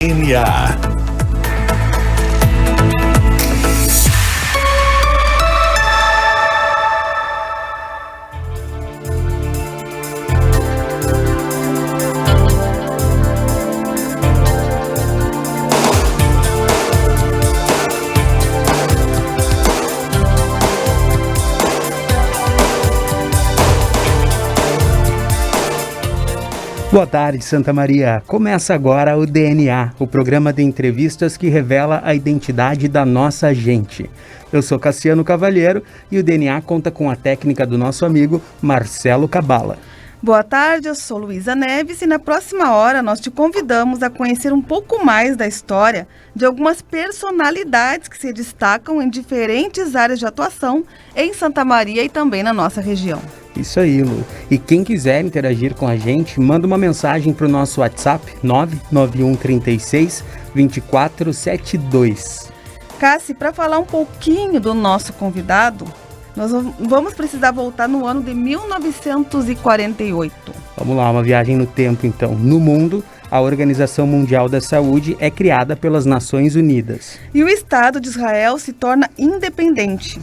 DNA. Boa tarde, Santa Maria. Começa agora o DNA, o programa de entrevistas que revela a identidade da nossa gente. Eu sou Cassiano Cavalheiro e o DNA conta com a técnica do nosso amigo Marcelo Cabala. Boa tarde, eu sou Luísa Neves e na próxima hora nós te convidamos a conhecer um pouco mais da história de algumas personalidades que se destacam em diferentes áreas de atuação em Santa Maria e também na nossa região. Isso aí, Lu. E quem quiser interagir com a gente, manda uma mensagem para o nosso WhatsApp 99136 2472. Cassi, para falar um pouquinho do nosso convidado, nós vamos precisar voltar no ano de 1948. Vamos lá, uma viagem no tempo então. No mundo, a Organização Mundial da Saúde é criada pelas Nações Unidas. E o Estado de Israel se torna independente.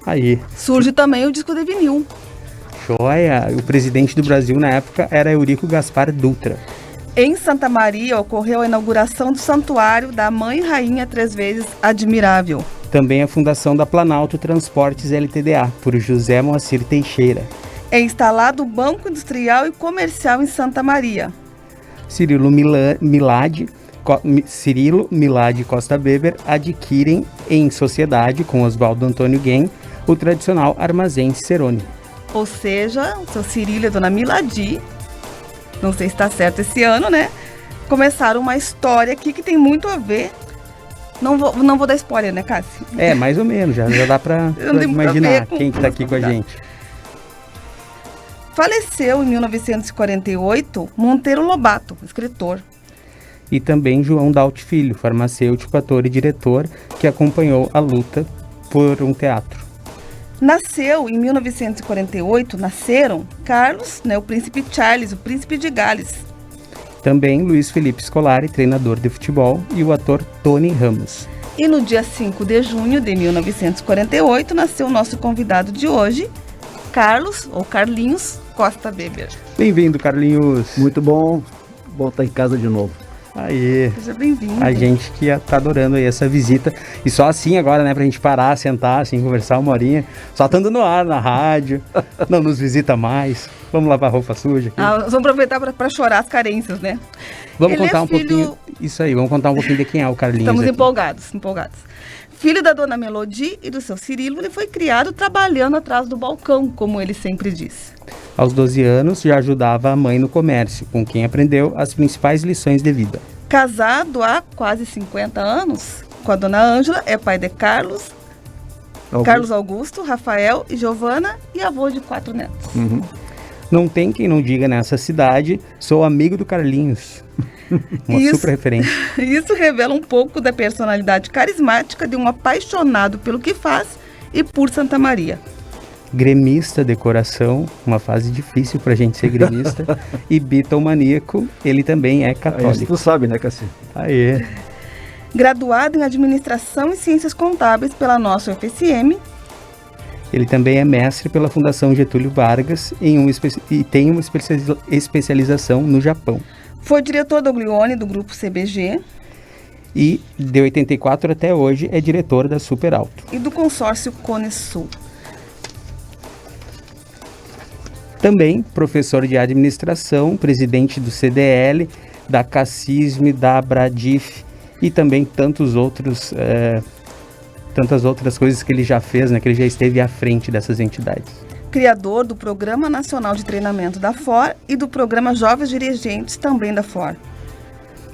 Aí. Surge também o disco de vinil. Joia! O presidente do Brasil na época era Eurico Gaspar Dutra. Em Santa Maria ocorreu a inauguração do Santuário da Mãe Rainha Três Vezes Admirável. Também a fundação da Planalto Transportes Ltda, por José Moacir Teixeira. É instalado o Banco Industrial e Comercial em Santa Maria. Cirilo Milad e Costa Weber adquirem em sociedade com Oswaldo Antônio Guem o tradicional Armazém Ceroni. Ou seja, o seu Cirilo e a dona Miladi, não sei se está certo esse ano, né? Começaram uma história aqui que tem muito a ver. Não vou dar spoiler, né, Cássia? É, mais ou menos, já dá para imaginar quem está aqui com a gente. Faleceu em 1948 Monteiro Lobato, escritor. E também João Daut Filho, farmacêutico, ator e diretor, que acompanhou a luta por um teatro. Nasceram em 1948 Carlos, o príncipe Charles, o príncipe de Gales. Também Luiz Felipe Scolari, treinador de futebol, e o ator Tony Ramos. E no dia 5 de junho de 1948 nasceu o nosso convidado de hoje, Carlos, ou Carlinhos, Costa Weber. Bem-vindo, Carlinhos. Muito bom estar em casa de novo. Aí, seja bem-vindo. A gente que tá adorando aí essa visita. E só assim agora, né, pra gente parar, sentar, assim, conversar uma horinha. Só estando no ar, na rádio. Não nos visita mais. Vamos lavar roupa suja aqui. Vamos aproveitar para chorar as carências, né? Vamos contar um pouquinho. Isso aí, vamos contar um pouquinho de quem é o Carlinhos. Estamos aqui. empolgados. Filho da dona Melody e do seu Cirilo, ele foi criado trabalhando atrás do balcão, como ele sempre disse. Aos 12 anos, já ajudava a mãe no comércio, com quem aprendeu as principais lições de vida. Casado há quase 50 anos com a dona Ângela, é pai de Carlos Augusto, Rafael e Giovana e avô de 4 netos. Uhum. Não tem quem não diga nessa cidade, sou amigo do Carlinhos. Super referência. Isso revela um pouco da personalidade carismática de um apaixonado pelo que faz e por Santa Maria. Gremista de coração, uma fase difícil pra gente ser gremista, e bitomaníaco, ele também é católico. Isso tu sabe, né, Cassi? Aê. Graduado em Administração e Ciências Contábeis pela nossa UFSM. Ele também é mestre pela Fundação Getúlio Vargas e tem uma especialização no Japão. Foi diretor do Glione, do Grupo CBG. E de 84 até hoje é diretor da Super Alto. E do consórcio Cone Sul. Também professor de administração, presidente do CDL, da CACISM, da Abradif e também tantas outras coisas que ele já fez, né, que ele já esteve à frente dessas entidades. Criador do Programa Nacional de Treinamento da FOR e do Programa Jovens Dirigentes, também da FOR.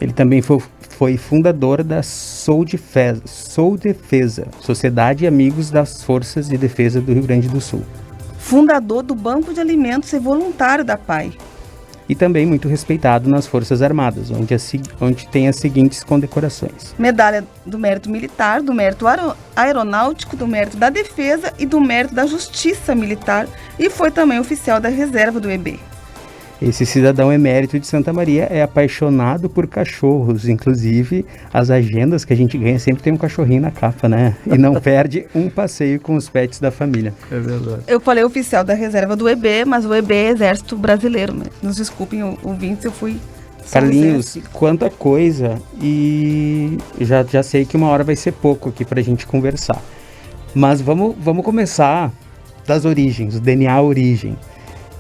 Ele também foi fundador da Sou Defesa, Sociedade e Amigos das Forças de Defesa do Rio Grande do Sul. Fundador do Banco de Alimentos e voluntário da PAI. E também muito respeitado nas Forças Armadas, onde tem as seguintes condecorações. Medalha do Mérito Militar, do Mérito Aeronáutico, do Mérito da Defesa e do Mérito da Justiça Militar, e foi também oficial da reserva do EB. Esse cidadão emérito de Santa Maria é apaixonado por cachorros, inclusive as agendas que a gente ganha sempre tem um cachorrinho na capa, né? E não perde um passeio com os pets da família. É verdade. Eu falei oficial da reserva do EB, mas o EB é Exército Brasileiro, né? Nos desculpem ouvintes, eu fui... Carlinhos, quanta coisa, e já sei que uma hora vai ser pouco aqui pra gente conversar. Mas vamos começar das origens, o DNA origem.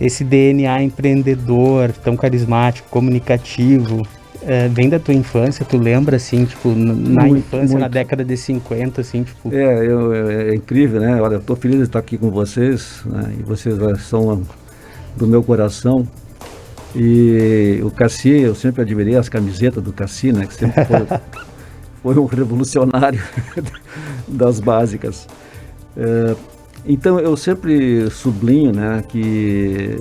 Esse DNA empreendedor, tão carismático, comunicativo, vem da tua infância? Tu lembra, assim, tipo, na infância, muito. Na década de 50, assim, tipo... É incrível, né? Olha, eu tô feliz de estar aqui com vocês, né? E vocês são do meu coração. E o Cassi, eu sempre admirei as camisetas do Cassi, né? Que sempre foi um revolucionário das básicas. Então eu sempre sublinho, né, que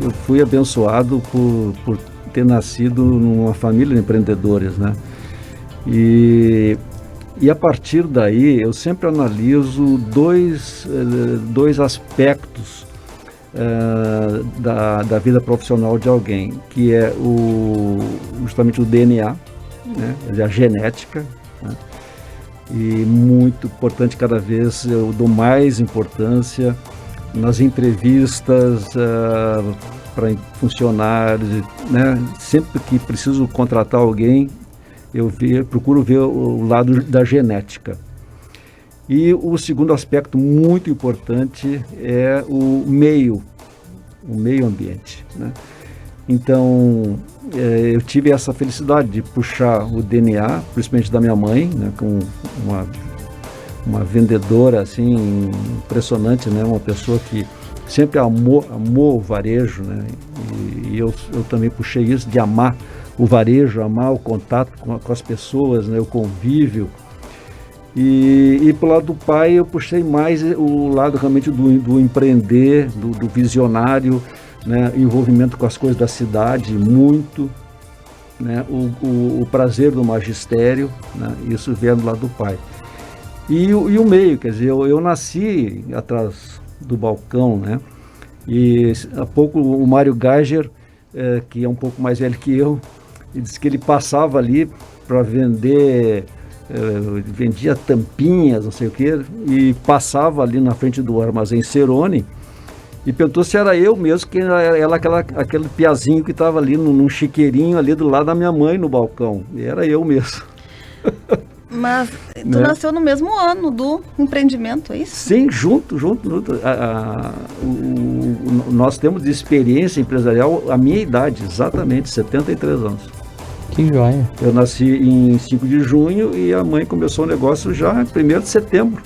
eu fui abençoado por ter nascido numa família de empreendedores, né? E a partir daí eu sempre analiso dois aspectos da vida profissional de alguém, que é justamente o DNA, né, a genética, né? E muito importante, cada vez eu dou mais importância nas entrevistas para funcionários, né? Sempre que preciso contratar alguém, eu procuro ver o lado da genética. E o segundo aspecto muito importante é o meio ambiente, né? Então, eu tive essa felicidade de puxar o DNA, principalmente da minha mãe, né, com uma vendedora assim impressionante, né, uma pessoa que sempre amou o varejo, né, e eu também puxei isso de amar o varejo, amar o contato com as pessoas, né, o convívio. E pro lado do pai eu puxei mais o lado realmente do empreender, do visionário, né, envolvimento com as coisas da cidade, muito, né, o prazer do magistério, né, isso veio do lado do pai. E o meio, quer dizer, eu nasci atrás do balcão, né, e há pouco o Mário Geiger, que é um pouco mais velho que eu, ele disse que ele passava ali para vender, vendia tampinhas, não sei o que, e passava ali na frente do armazém Cerone, e perguntou se era eu mesmo, que era aquele piazinho que estava ali num chiqueirinho ali do lado da minha mãe no balcão. E era eu mesmo. Mas tu nasceu no mesmo ano do empreendimento, é isso? Sim, junto. Nós temos de experiência empresarial a minha idade, exatamente, 73 anos. Que joia. Eu nasci em 5 de junho e a mãe começou o negócio já em 1º de setembro.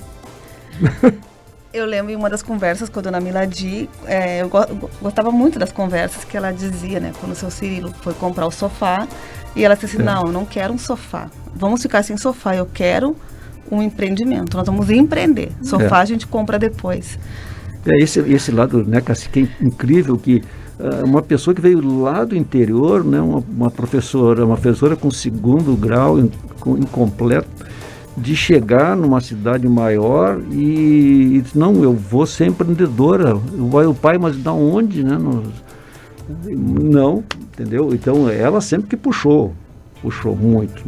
Eu lembro em uma das conversas com a dona Milady, eu gostava muito das conversas que ela dizia, né? Quando o seu Cirilo foi comprar o sofá, e ela disse assim, não, eu não quero um sofá. Vamos ficar sem sofá, eu quero um empreendimento. Nós vamos empreender. Sofá a gente compra depois. Esse lado, né, Cassi, que é incrível, que uma pessoa que veio lá do interior, né, uma professora com 2º grau incompleto, de chegar numa cidade maior e não, eu vou ser empreendedora. O pai, mas da onde, né? Não, entendeu? Então ela sempre que puxou muito.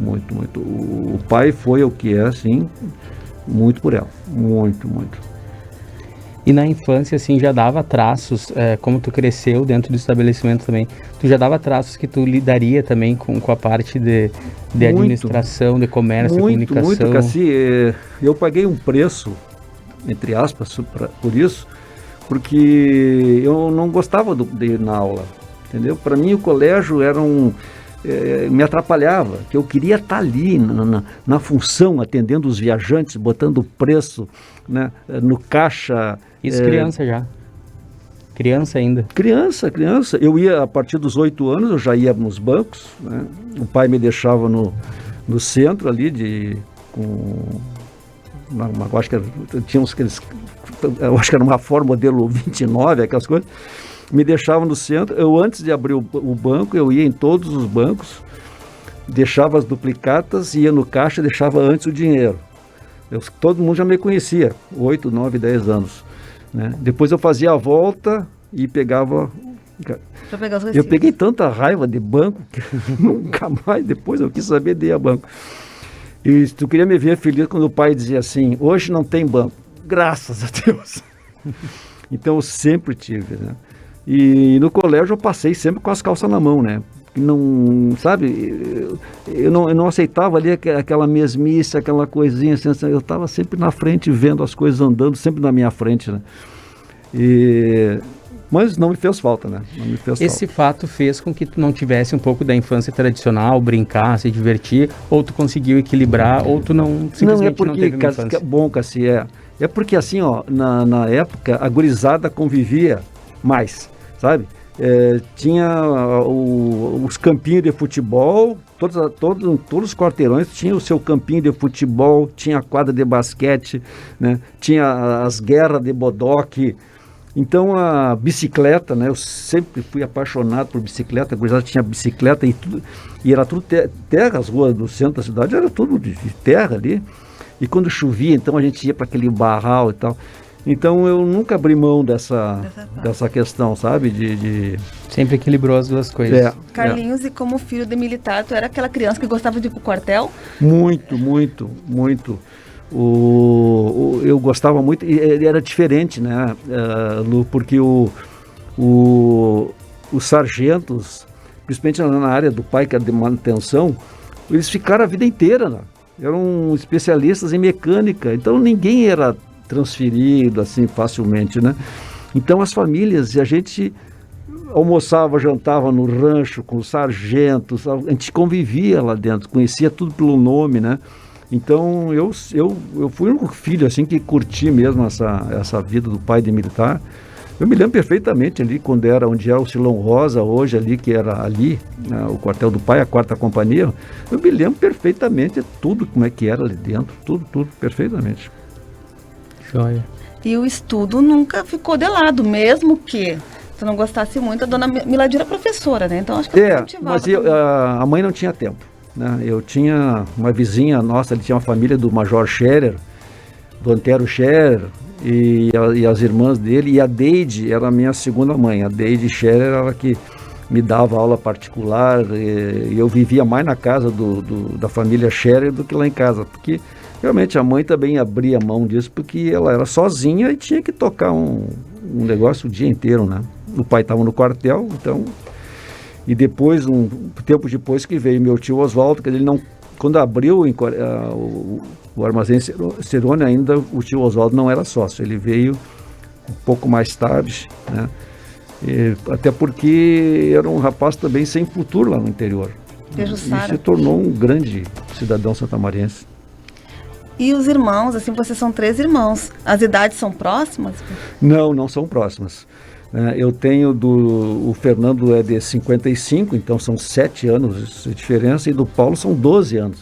O pai foi o que é, assim, muito por ela, muito. E na infância, assim, já dava traços, como tu cresceu dentro do estabelecimento também, tu já dava traços que tu lidaria também com a parte de administração, de comércio, comunicação? Muito, Cassi. Eu paguei um preço, entre aspas, por isso, porque eu não gostava de ir na aula, entendeu? Para mim o colégio era me atrapalhava, que eu queria estar ali na função, atendendo os viajantes, botando preço, né, no caixa. Isso criança já? Criança ainda? Criança. Eu ia, a partir dos 8 anos, eu já ia nos bancos, né? O pai me deixava no centro ali, eu acho que tínhamos eu acho que era uma Ford modelo 29, aquelas coisas. Me deixava no centro. Eu, antes de abrir o banco, eu ia em todos os bancos, deixava as duplicatas, ia no caixa, deixava antes o dinheiro. Todo mundo já me conhecia, 8, 9, 10 anos, né? Depois eu fazia a volta e pegava Para pegar os Eu recibos. peguei tanta raiva de banco que nunca mais, depois eu quis saber de ir a banco. E tu queria me ver feliz quando o pai dizia assim, hoje não tem banco. Graças a Deus. Então eu sempre tive, né? E no colégio eu passei sempre com as calças na mão, né? Não, sabe, eu não aceitava ali aquela mesmice, aquela coisinha assim, eu estava sempre na frente vendo as coisas andando, sempre na minha frente, né? Mas não me fez falta, né? Não me fez Esse falta. fato fez com que tu não tivesse um pouco da infância tradicional, brincar, se divertir, ou tu conseguiu equilibrar, ou tu não simplesmente Não, é não porque, teve uma infância. bom, Cassi, é porque assim, ó, na época a gurizada convivia mais, sabe? Tinha os campinhos de futebol, todos os quarteirões tinham o seu campinho de futebol, tinha a quadra de basquete, né? Tinha as guerras de bodoque. Então a bicicleta, né? Eu sempre fui apaixonado por bicicleta, a gurizada tinha bicicleta e era tudo terra, as ruas do centro da cidade era tudo de terra ali. E quando chovia, então a gente ia para aquele barral e tal. Então eu nunca abri mão dessa questão, sabe? Sempre equilibrou as duas coisas. Carlinhos, e como filho de militar, tu era aquela criança que gostava de ir pro quartel? Muito, muito, muito. Eu gostava muito, e ele era diferente, né, Lu, porque os sargentos, principalmente na área do pai, que era de manutenção, eles ficaram a vida inteira, né? Eram especialistas em mecânica, então ninguém era transferido assim facilmente, né? Então as famílias, e a gente almoçava, jantava no rancho com os sargentos, a gente convivia lá dentro, conhecia tudo pelo nome, né? Então eu fui um filho assim que curti mesmo essa vida do pai de militar. Eu me lembro perfeitamente ali quando onde era o Silão Rosa hoje ali, que era ali, né, o quartel do pai, a 4ª companhia. Eu me lembro perfeitamente tudo como é que era ali dentro, tudo perfeitamente. Joia. E o estudo nunca ficou de lado, mesmo que tu não gostasse muito. A dona Miladir era professora, né? Então acho que mas a mãe não tinha tempo, né? Eu tinha uma vizinha nossa, ele tinha uma família do Major Scherer, do Antero Scherer, e as irmãs dele, e a Deide era a minha segunda mãe. A Deide Scherer era que me dava aula particular, e eu vivia mais na casa da família Scherer do que lá em casa, porque realmente a mãe também abria mão disso, porque ela era sozinha e tinha que tocar um negócio o dia inteiro, né? O pai estava no quartel, então... E depois, um tempo depois que veio meu tio Oswaldo, que ele não... Quando abriu o armazém Cerone, ainda o tio Oswaldo não era sócio, ele veio um pouco mais tarde, né? Até porque era um rapaz também sem futuro lá no interior. E se tornou um grande cidadão santamarense. E os irmãos, assim, vocês são 3 irmãos, as idades são próximas? Não são próximas. Eu tenho o Fernando é de 55, então são 7 anos de diferença, e do Paulo são 12 anos.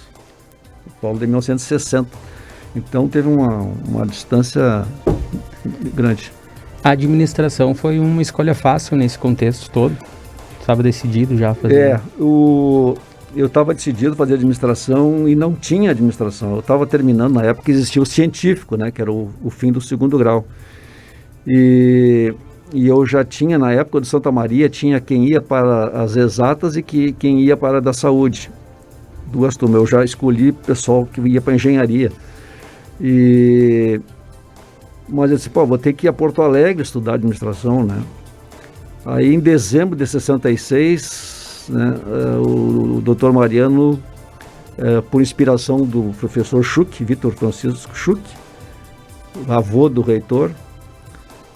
O Paulo de 1960. Então teve uma distância grande. A administração foi uma escolha fácil nesse contexto todo? Estava decidido já a fazer? Eu estava decidido a fazer administração e não tinha administração. Eu estava terminando na época que existia o científico, né, que era o fim do 2º grau. E eu já tinha, na época do Santa Maria, tinha quem ia para as exatas e quem ia para a da saúde. 2 turmas. Eu já escolhi pessoal que ia para a engenharia. Mas eu disse, vou ter que ir a Porto Alegre estudar administração, né? Aí em dezembro de 66... né, o Dr. Mariano, por inspiração do professor Schuch, Vitor Francisco Schuch, avô do reitor,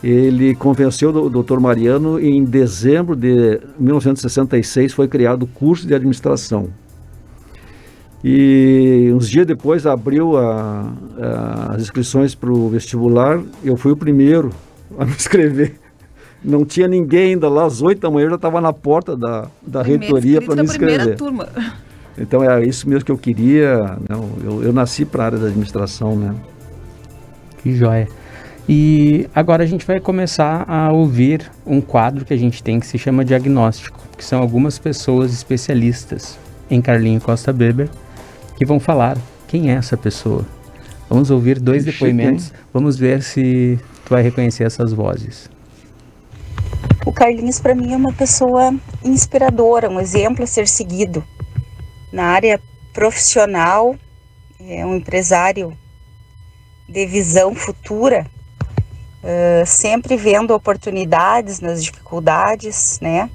ele convenceu o Dr. Mariano e em dezembro de 1966 foi criado o curso de administração. E uns dias depois abriu as inscrições para o vestibular, eu fui o primeiro a me inscrever. Não tinha ninguém ainda lá, às 8 da manhã eu já estava na porta da reitoria para me inscrever. Turma. Então é isso mesmo que eu queria. Não, eu nasci para a área da administração, né? Que joia. E agora a gente vai começar a ouvir um quadro que a gente tem que se chama Diagnóstico, que são algumas pessoas especialistas em Carlinho Costa Weber que vão falar quem é essa pessoa. Vamos ouvir 2 depoimentos, vamos ver se tu vai reconhecer essas vozes. O Carlinhos, para mim, é uma pessoa inspiradora, um exemplo a ser seguido. Na área profissional, é um empresário de visão futura, sempre vendo oportunidades nas dificuldades, né?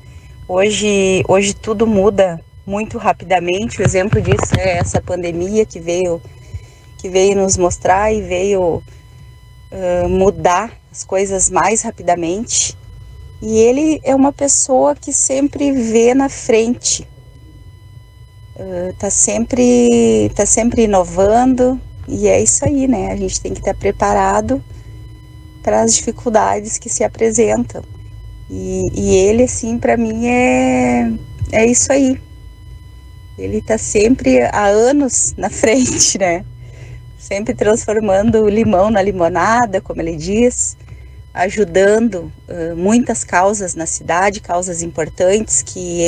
Hoje tudo muda muito rapidamente. O exemplo disso é essa pandemia que veio nos mostrar e veio mudar as coisas mais rapidamente. E ele é uma pessoa que sempre vê na frente, tá sempre inovando, e é isso aí, né? A gente tem que estar preparado para as dificuldades que se apresentam. E ele, assim, para mim é isso aí. Ele tá sempre há anos na frente, né? Sempre transformando o limão na limonada, como ele diz, ajudando muitas causas na cidade, causas importantes que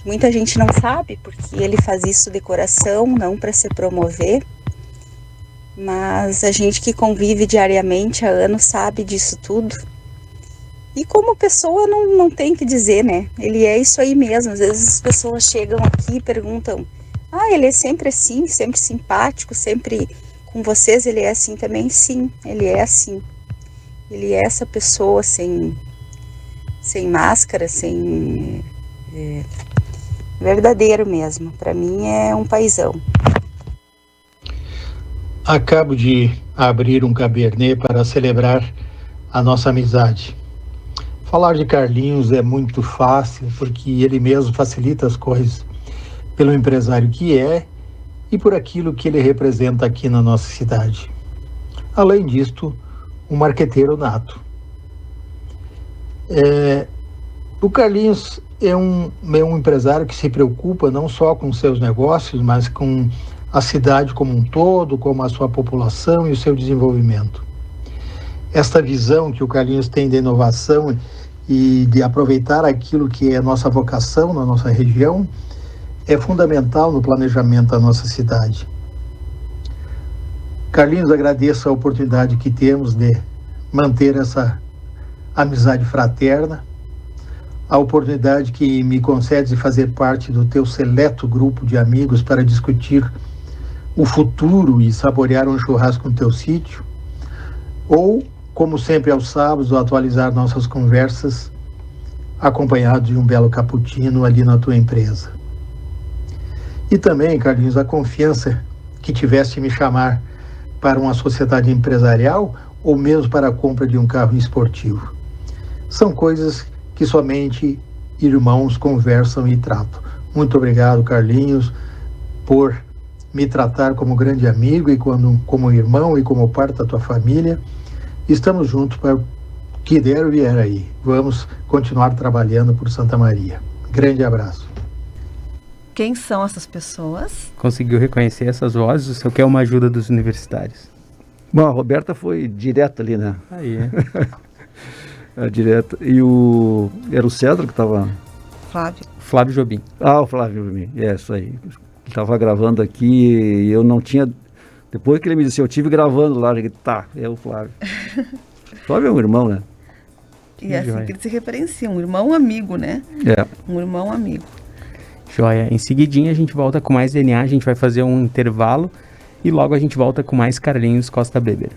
muita gente não sabe, porque ele faz isso de coração, não para se promover. Mas a gente que convive diariamente há anos sabe disso tudo. E como pessoa não tem que dizer, né? Ele é isso aí mesmo. Às vezes as pessoas chegam aqui e perguntam: ele é sempre assim, sempre simpático, sempre com vocês, ele é assim também? Sim, ele é assim. Ele é essa pessoa sem máscara, verdadeiro mesmo. Para mim é um paizão. Acabo de abrir um Cabernet para celebrar a nossa amizade. Falar de Carlinhos é muito fácil, porque ele mesmo facilita as coisas pelo empresário que é e por aquilo que ele representa aqui na nossa cidade. Além disto, um marqueteiro nato. O Carlinhos é um empresário que se preocupa não só com seus negócios, mas com a cidade como um todo, como a sua população e o seu desenvolvimento. Esta visão que o Carlinhos tem de inovação e de aproveitar aquilo que é nossa vocação na nossa região é fundamental no planejamento da nossa cidade. Carlinhos, agradeço a oportunidade que temos de manter essa amizade fraterna, a oportunidade que me concedes de fazer parte do teu seleto grupo de amigos para discutir o futuro e saborear um churrasco no teu sítio, ou, como sempre aos sábados, atualizar nossas conversas acompanhado de um belo cappuccino ali na tua empresa. E também, Carlinhos, a confiança que tiveste em me chamar para uma sociedade empresarial ou mesmo para a compra de um carro esportivo. São coisas que somente irmãos conversam e tratam. Muito obrigado, Carlinhos, por me tratar como grande amigo e como irmão e como parte da tua família. Estamos juntos para o que der ou vier aí. Vamos continuar trabalhando por Santa Maria. Grande abraço. Quem são essas pessoas? Conseguiu reconhecer essas vozes? O senhor quer uma ajuda dos universitários? Bom, a Roberta foi direto ali, né? Aí. Direto. E era o Cedro que estava... Flávio Jobim. O Flávio Jobim. Isso aí. Ele estava gravando aqui e eu não tinha... Depois que ele me disse, eu estive gravando lá, eu disse, é o Flávio. Flávio é um irmão, né? E é assim que ele se referencia, um irmão amigo, né? Um irmão amigo. Joia. Em seguidinha a gente volta com mais DNA, a gente vai fazer um intervalo e logo a gente volta com mais Carlinhos Costa Breber.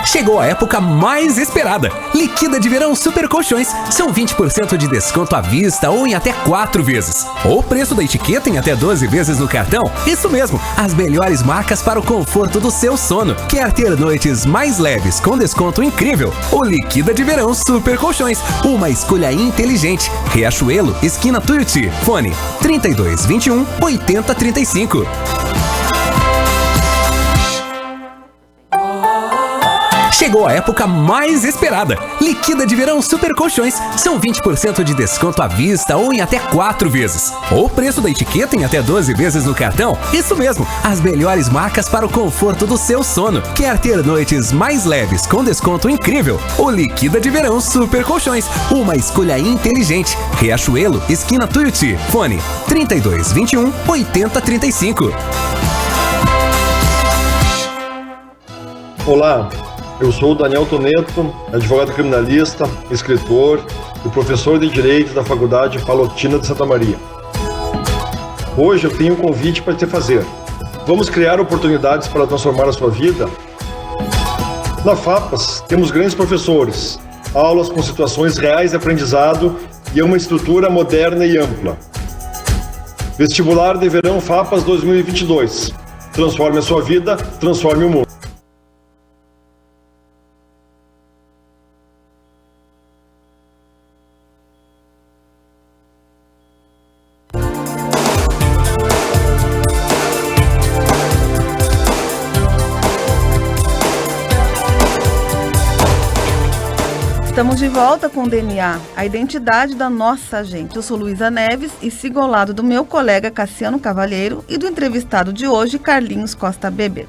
Chegou a época mais esperada. Liquida de Verão Super Colchões. São 20% de desconto à vista ou em até 4 vezes. Ou preço da etiqueta em até 12 vezes no cartão. Isso mesmo, as melhores marcas para o conforto do seu sono. Quer ter noites mais leves com desconto incrível? O Liquida de Verão Super Colchões. Uma escolha inteligente. Riachuelo, esquina Tuiuti. Fone 3221 8035. Chegou a época mais esperada. Liquida de Verão Super Colchões. São 20% de desconto à vista ou em até 4 vezes. Ou preço da etiqueta em até 12 vezes no cartão. Isso mesmo, as melhores marcas para o conforto do seu sono. Quer ter noites mais leves com desconto incrível? O Liquida de Verão Super Colchões. Uma escolha inteligente. Riachuelo, esquina Tuiuti. Fone 3221 8035. Olá, eu sou o Daniel Toneto, advogado criminalista, escritor e professor de Direito da Faculdade Palotina de Santa Maria. Hoje eu tenho um convite para te fazer. Vamos criar oportunidades para transformar a sua vida? Na FAPAS temos grandes professores, aulas com situações reais de aprendizado e uma estrutura moderna e ampla. Vestibular de Verão FAPAS 2022. Transforme a sua vida, transforme o mundo. Estamos de volta com o DNA, a identidade da nossa gente. Eu sou Luísa Neves e sigo ao lado do meu colega Cassiano Cavalheiro e do entrevistado de hoje, Carlinhos Costa Beber.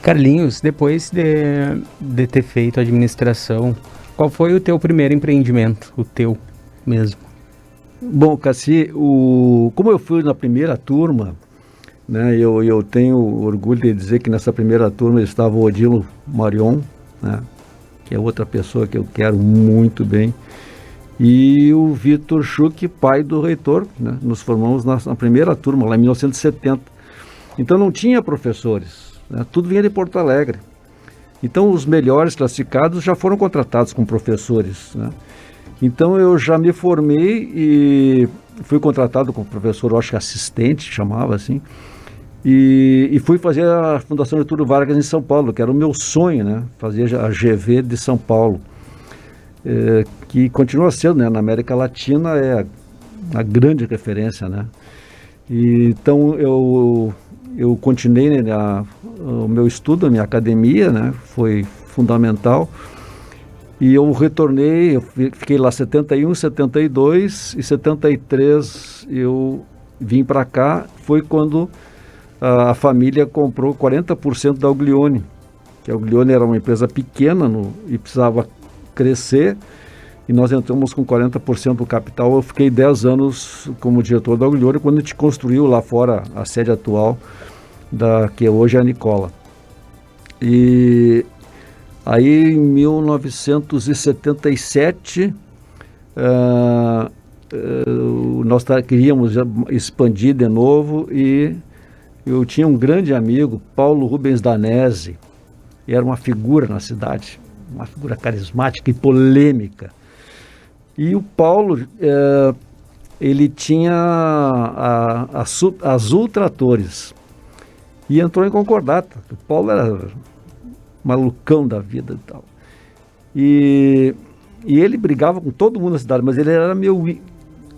Carlinhos, depois de ter feito administração, qual foi o teu primeiro empreendimento? O teu mesmo? Bom, Cassi, como eu fui na primeira turma, né, eu tenho orgulho de dizer que nessa primeira turma estava o Odilo Marion, né, que é outra pessoa que eu quero muito bem, e o Vitor Schuch, pai do reitor, né? Nos formamos na primeira turma, lá em 1970. Então não tinha professores, né? Tudo vinha de Porto Alegre. Então os melhores classificados já foram contratados como professores, né? Então eu já me formei e fui contratado como professor, eu acho que assistente, chamava assim, e fui fazer a Fundação Getúlio Vargas em São Paulo, que era o meu sonho, né? Fazer a GV de São Paulo, que continua sendo, né? Na América Latina é a grande referência, né? Então eu continuei, né, o meu estudo, a minha academia, né? Foi fundamental. E eu retornei, eu fiquei lá 71, 72 e 73 eu vim para cá. Foi quando a família comprou 40% da Uglione, que a Uglione era uma empresa pequena e precisava crescer, e nós entramos com 40% do capital. Eu fiquei 10 anos como diretor da Uglione, quando a gente construiu lá fora a sede atual, que hoje é a Nicola. E aí em 1977, nós queríamos expandir de novo, e eu tinha um grande amigo, Paulo Rubens Danese, era uma figura na cidade, uma figura carismática e polêmica. E o Paulo, ele tinha a Azul Tratores e entrou em concordata. O Paulo era malucão da vida e tal. E ele brigava com todo mundo na cidade, mas ele era meu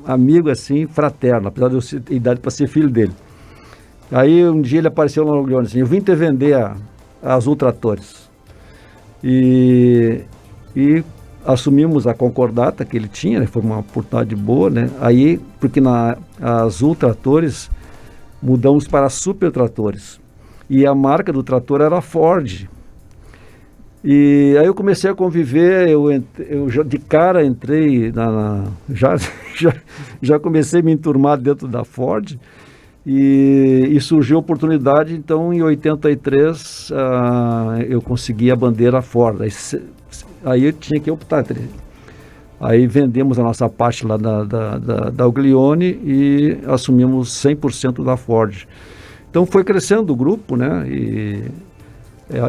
amigo assim, fraterno, apesar de eu ter idade para ser filho dele. Aí um dia ele apareceu no Uglione assim: eu vim te vender a Azul Tratores. E assumimos a concordata que ele tinha, né? Foi uma oportunidade boa, né? Aí, porque na Azul Tratores mudamos para Super Tratores. E a marca do trator era a Ford. E aí eu comecei a conviver, eu já de cara entrei já comecei a me enturmar dentro da Ford. E surgiu a oportunidade, então em 83 eu consegui a bandeira Ford. Aí eu tinha que optar. Aí vendemos a nossa parte lá da Uglione e assumimos 100% da Ford. Então foi crescendo o grupo, né?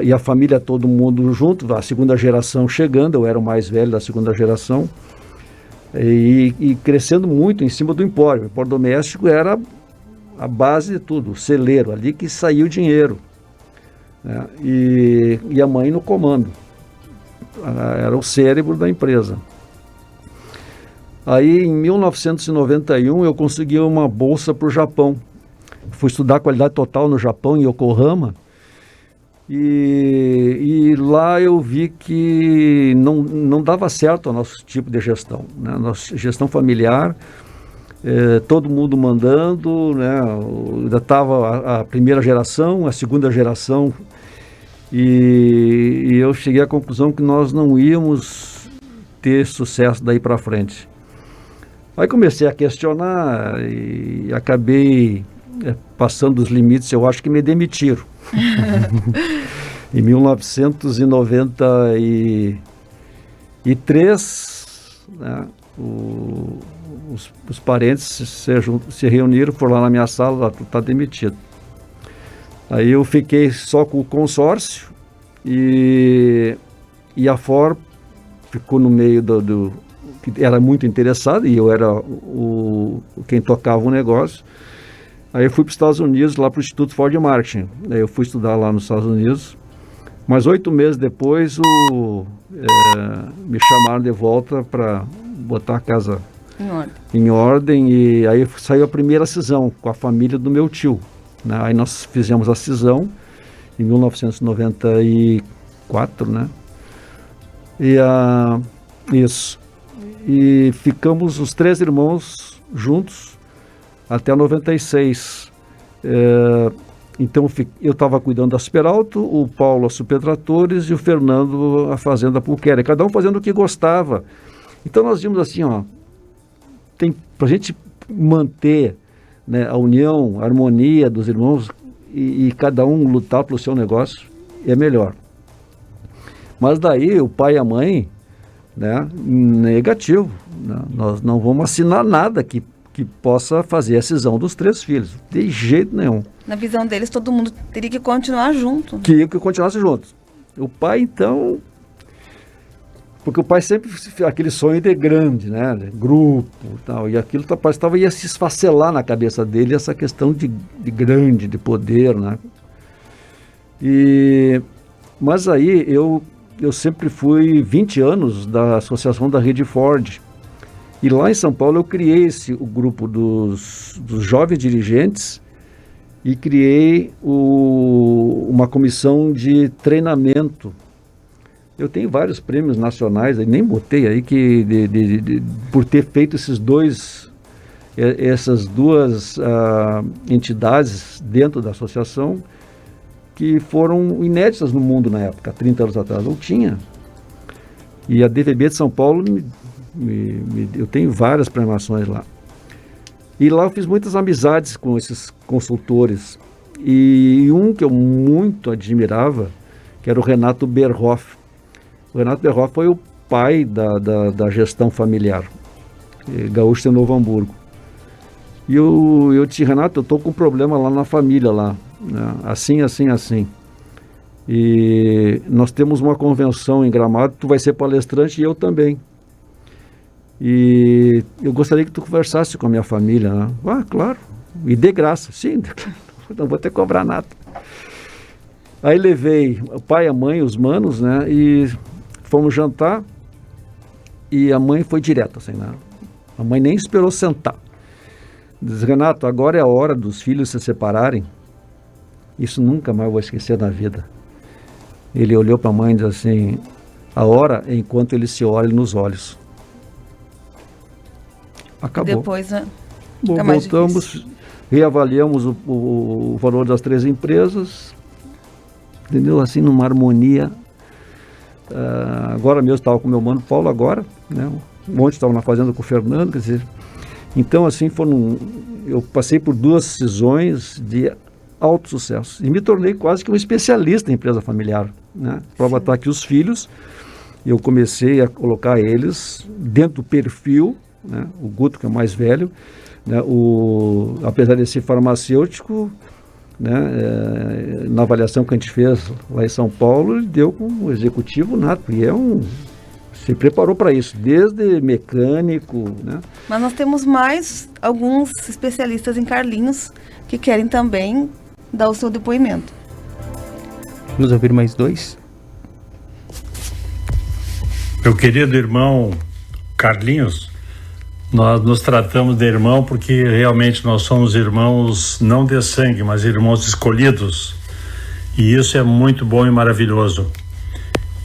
E a família, todo mundo junto, a segunda geração chegando, eu era o mais velho da segunda geração, e crescendo muito em cima do empório. O empório doméstico era a base de tudo, o celeiro, ali que saiu o dinheiro, né? E a mãe no comando, era o cérebro da empresa. Aí em 1991 eu consegui uma bolsa para o Japão, fui estudar qualidade total no Japão, em Yokohama, e lá eu vi que não dava certo o nosso tipo de gestão, né? Nossa gestão familiar, todo mundo mandando, né? Ainda estava a primeira geração, a segunda geração, e eu cheguei à conclusão que nós não íamos ter sucesso daí para frente. Aí comecei a questionar e acabei passando dos limites, eu acho que me demitiram. Em 1993, né, os parentes se reuniram, foram lá na minha sala, tu tá demitido. Aí eu fiquei só com o consórcio e a FOR ficou no meio que era muito interessado, e eu era quem tocava o negócio. Aí eu fui para os Estados Unidos, lá para o Instituto Ford Marketing. Aí eu fui estudar lá nos Estados Unidos. Mas 8 meses depois me chamaram de volta para botar a casa em ordem. E aí saiu a primeira cisão com a família do meu tio, né? Aí nós fizemos a cisão em 1994, né? Isso. E ficamos os 3 irmãos juntos até 96. Então eu estava cuidando da Superalto, o Paulo a Supertratores e o Fernando a Fazenda Pulquéria, cada um fazendo o que gostava. Então nós vimos assim, para a gente manter, né, a união, a harmonia dos irmãos e cada um lutar pelo seu negócio, é melhor. Mas daí o pai e a mãe, né, negativo, né, nós não vamos assinar nada que possa fazer a cisão dos 3 filhos, de jeito nenhum. Na visão deles, todo mundo teria que continuar junto. Que continuasse junto. O pai, então, porque o pai sempre, aquele sonho de grande, né, grupo e tal, e aquilo ia se esfacelar na cabeça dele, essa questão de grande, de poder, né. Mas aí eu sempre fui 20 anos da associação da Rede Ford. E lá em São Paulo eu criei o grupo dos jovens dirigentes e criei uma comissão de treinamento. Eu tenho vários prêmios nacionais, nem botei aí, por ter feito essas duas entidades dentro da associação que foram inéditas no mundo na época, 30 anos atrás, não tinha. E a DVB de São Paulo eu tenho várias premiações lá. E lá eu fiz muitas amizades com esses consultores. E um que eu muito admirava, que era o Renato Berhoff. O Renato Berhoff foi o pai da gestão familiar, gaúcho de Novo Hamburgo. E eu disse, Renato, eu estou com um problema lá na família, lá, né? Assim. E nós temos uma convenção em Gramado, tu vai ser palestrante e eu também. E eu gostaria que tu conversasse com a minha família, né? Claro. E de graça. Sim, não vou ter que cobrar nada. Aí levei o pai, a mãe, os manos, né? E fomos jantar. E a mãe foi direto, assim, né? A mãe nem esperou sentar. Diz, Renato, agora é a hora dos filhos se separarem. Isso nunca mais vou esquecer na vida. Ele olhou para a mãe e disse assim, a hora é enquanto eles se olhem nos olhos. Acabou. Depois, voltamos, reavaliamos o valor das 3 empresas, entendeu? Assim, numa harmonia. Agora mesmo estava com o meu mano Paulo, agora, né? Ontem estava na fazenda com o Fernando, quer dizer. Então, assim, eu passei por 2 cisões de alto sucesso e me tornei quase que um especialista em empresa familiar, né? Prova está que os filhos, eu comecei a colocar eles dentro do perfil, né? O Guto, que é o mais velho, né? Apesar de ser farmacêutico, né? Na avaliação que a gente fez lá em São Paulo, ele deu como executivo nato, e se preparou para isso, desde mecânico, né? Mas nós temos mais alguns especialistas em Carlinhos que querem também dar o seu depoimento. Vamos ouvir mais 2? Meu querido irmão Carlinhos, nós nos tratamos de irmão porque realmente nós somos irmãos não de sangue, mas irmãos escolhidos. E isso é muito bom e maravilhoso.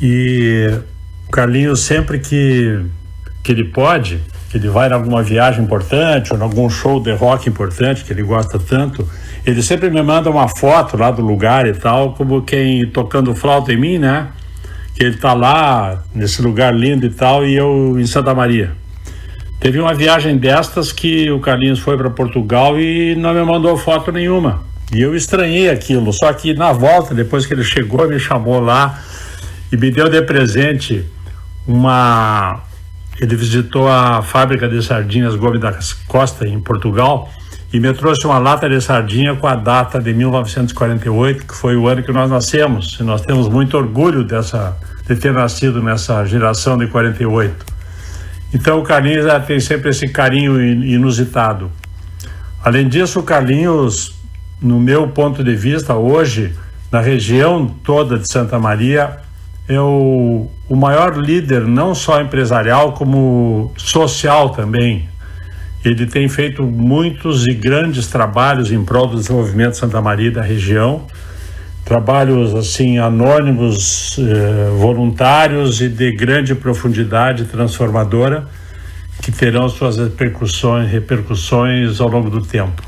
E o Carlinhos, sempre que ele pode, que ele vai em alguma viagem importante ou em algum show de rock importante que ele gosta tanto, ele sempre me manda uma foto lá do lugar e tal, como quem tocando flauta em mim, né? Que ele tá lá nesse lugar lindo e tal, e eu em Santa Maria. Teve uma viagem destas que o Carlinhos foi para Portugal e não me mandou foto nenhuma. E eu estranhei aquilo, só que na volta, depois que ele chegou, me chamou lá e me deu de presente ele visitou a fábrica de sardinhas Gomes da Costa, em Portugal, e me trouxe uma lata de sardinha com a data de 1948, que foi o ano que nós nascemos. E nós temos muito orgulho de ter nascido nessa geração de 48. Então o Carlinhos tem sempre esse carinho inusitado. Além disso, o Carlinhos, no meu ponto de vista, hoje, na região toda de Santa Maria, é o maior líder, não só empresarial, como social também. Ele tem feito muitos e grandes trabalhos em prol do desenvolvimento de Santa Maria e da região, trabalhos assim anônimos, voluntários e de grande profundidade transformadora, que terão suas repercussões ao longo do tempo.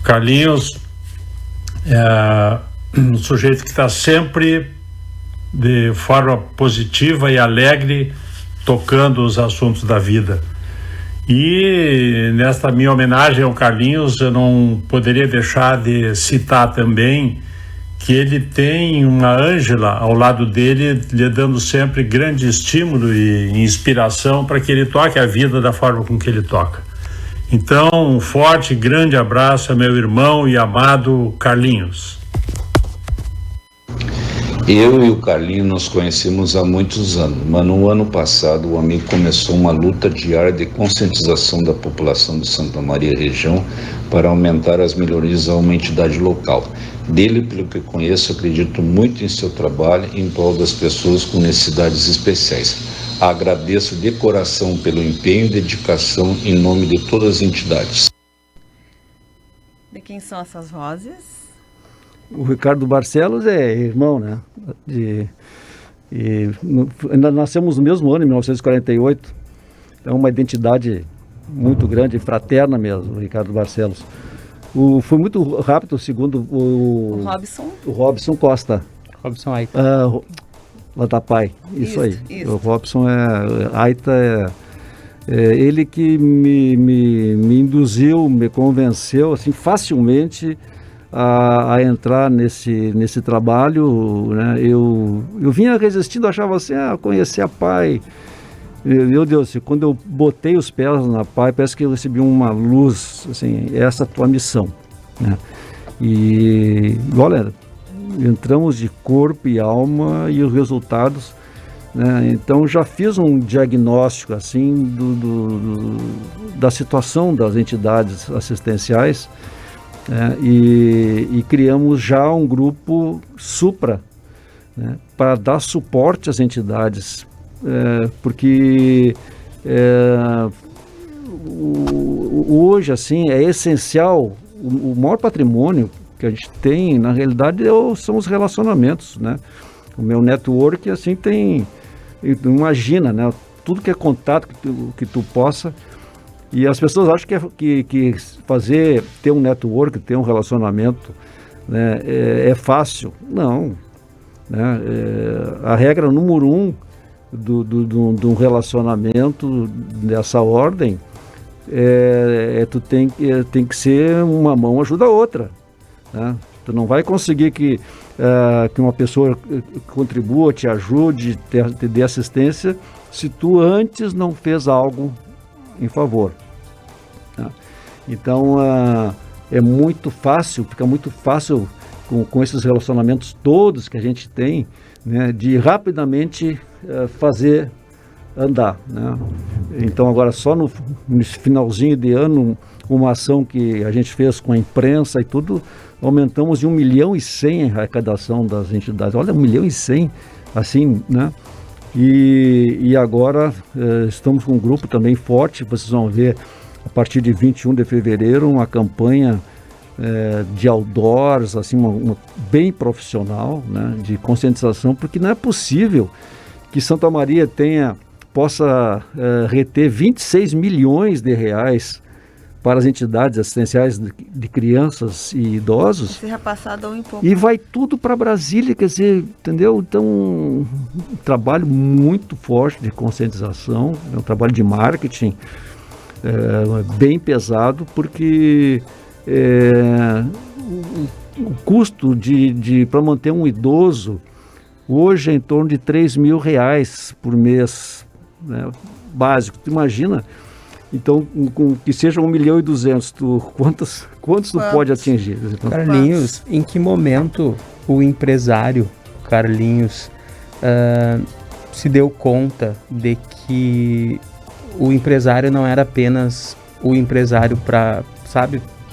Carlinhos é um sujeito que está sempre de forma positiva e alegre tocando os assuntos da vida. E nesta minha homenagem ao Carlinhos, eu não poderia deixar de citar também que ele tem uma Ângela ao lado dele, lhe dando sempre grande estímulo e inspiração para que ele toque a vida da forma com que ele toca. Então, um forte, grande abraço a meu irmão e amado Carlinhos. Eu e o Carlinhos nos conhecemos há muitos anos, mas no ano passado o amigo começou uma luta diária de conscientização da população de Santa Maria região para aumentar as melhorias a uma entidade local. Dele, pelo que conheço, acredito muito em seu trabalho em prol das pessoas com necessidades especiais. Agradeço de coração pelo empenho e dedicação em nome de todas as entidades. De quem são essas vozes? O Ricardo Barcelos é irmão, né? Ainda nascemos no mesmo ano, em 1948. É uma identidade muito grande, fraterna mesmo, o Ricardo Barcelos. Foi muito rápido, segundo o Robson? O Robson Costa. Robson Aita. Lá da Pai, isso aí. Isso. O Robson Aita ele que me induziu, me convenceu assim, facilmente a entrar nesse trabalho, né? Eu vinha resistindo, achava assim, conhecer a Pai. Meu Deus, quando eu botei os pés na Pai, parece que eu recebi uma luz, assim, essa é a tua missão, né? E olha, entramos de corpo e alma e os resultados, né? Então já fiz um diagnóstico assim da situação das entidades assistenciais, e criamos já um grupo supra, né, para dar suporte às entidades, porque hoje assim é essencial, o maior patrimônio que a gente tem na realidade são os relacionamentos, né? O meu network assim tem, imagina, né, tudo que é contato que tu possa. E as pessoas acham que ter um network, ter um relacionamento, né, é fácil. Não. Né? A regra número 1 de um relacionamento dessa ordem tu tem que ser uma mão ajuda a outra. Né? Tu não vai conseguir que uma pessoa contribua, te ajude, te dê assistência, se tu antes não fez algo em favor. Tá? Então é muito fácil, fica muito fácil com esses relacionamentos todos que a gente tem, né, de rapidamente fazer andar, né? Então agora só no finalzinho de ano, uma ação que a gente fez com a imprensa e tudo, aumentamos de 1,1 milhão a arrecadação das entidades. Olha, 1,1 milhão, assim, né? E agora estamos com um grupo também forte, vocês vão ver a partir de 21 de fevereiro uma campanha de outdoors, assim, uma bem profissional, né, de conscientização, porque não é possível que Santa Maria possa reter 26 milhões de reais para as entidades assistenciais de crianças e idosos. Ser repassado um pouco. E vai tudo para Brasília, quer dizer, entendeu? Então, um trabalho muito forte de conscientização, um trabalho de marketing bem pesado, porque o custo para manter um idoso hoje é em torno de R$3.000 por mês, né, básico. Tu imagina? Então, que seja 1.200.000, quantos tu pode atingir? Então, Carlinhos, em que momento o empresário Carlinhos se deu conta de que o empresário não era apenas o empresário para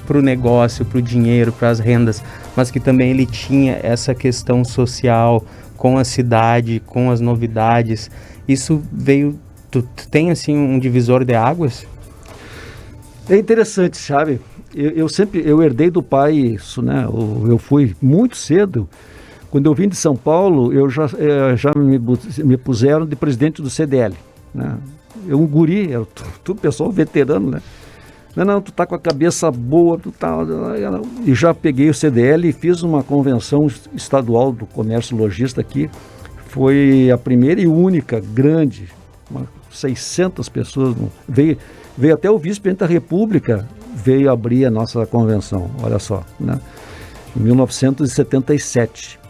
o negócio, para o dinheiro, para as rendas, mas que também ele tinha essa questão social com a cidade, com as novidades? Isso veio... Tu tem, assim, um divisor de águas? É interessante, sabe? Eu herdei do pai isso, né? Eu fui muito cedo. Quando eu vim de São Paulo, já me puseram de presidente do CDL, né? Um guri, tudo pessoal veterano, né? Não, tu tá com a cabeça boa, tu tá... E já peguei o CDL e fiz uma convenção estadual do comércio lojista aqui. Foi a primeira e única grande, 600 pessoas, veio até o vice-presidente da República, veio abrir a nossa convenção, olha só, né? Em 1977.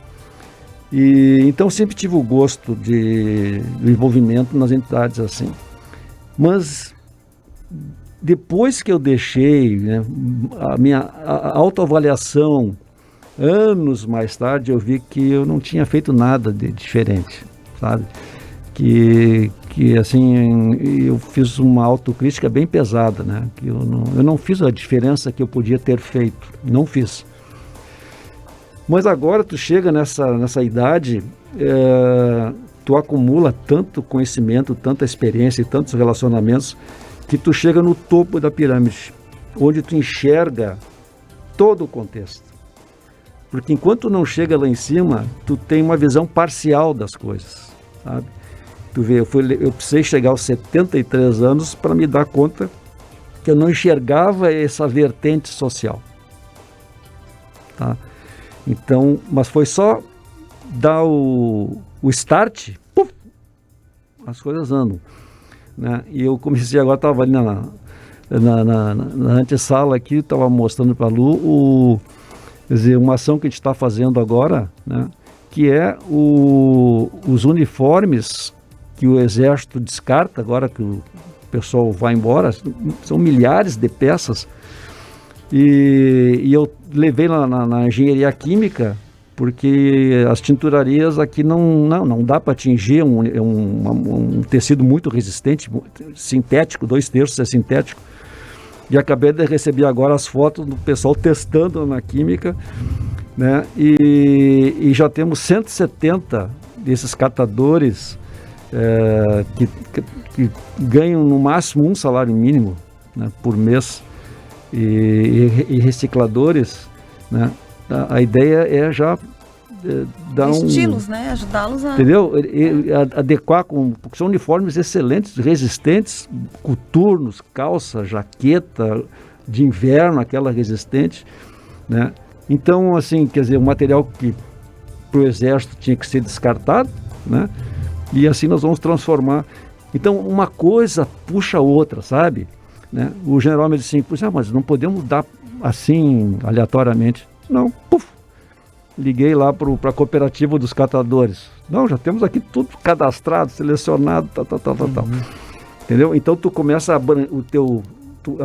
E então sempre tive o gosto do envolvimento nas entidades assim. Mas depois que eu deixei, né, a minha autoavaliação, anos mais tarde, eu vi que eu não tinha feito nada de diferente, sabe? Que assim, eu fiz uma autocrítica bem pesada, né? Que eu não fiz a diferença que eu podia ter feito, não fiz. Mas agora tu chega nessa idade, tu acumula tanto conhecimento, tanta experiência e tantos relacionamentos, que tu chega no topo da pirâmide, onde tu enxerga todo o contexto. Porque enquanto não chega lá em cima, tu tem uma visão parcial das coisas, sabe? Tu vê, eu precisei chegar aos 73 anos para me dar conta que eu não enxergava essa vertente social, tá? Então, mas foi só dar o start, puf, as coisas andam, né? E eu comecei agora, estava ali na antessala aqui, estava mostrando para a Lu quer dizer, uma ação que a gente está fazendo agora, né? Que é os uniformes que o Exército descarta, agora que o pessoal vai embora, são milhares de peças, e eu levei lá na engenharia química, porque as tinturarias aqui não dá para atingir um tecido muito resistente, sintético, 2/3 é sintético, e acabei de receber agora as fotos do pessoal testando na química, né? E já temos 170 desses catadores que ganham no máximo um salário mínimo, né, por mês, e recicladores, né? A ideia é já dar estilos, né? Ajudá-los a... Entendeu? Adequar, porque são uniformes excelentes, resistentes, coturnos, calça, jaqueta de inverno, aquela resistente, né? Então, assim, quer dizer, o material que para o Exército tinha que ser descartado, né? E assim nós vamos transformar. Então, uma coisa puxa a outra, sabe? Né? O general me disse assim, mas não podemos dar assim, aleatoriamente. Não, puf, liguei lá para a cooperativa dos catadores. Não, já temos aqui tudo cadastrado, selecionado, tal. Entendeu? Então, tu começa a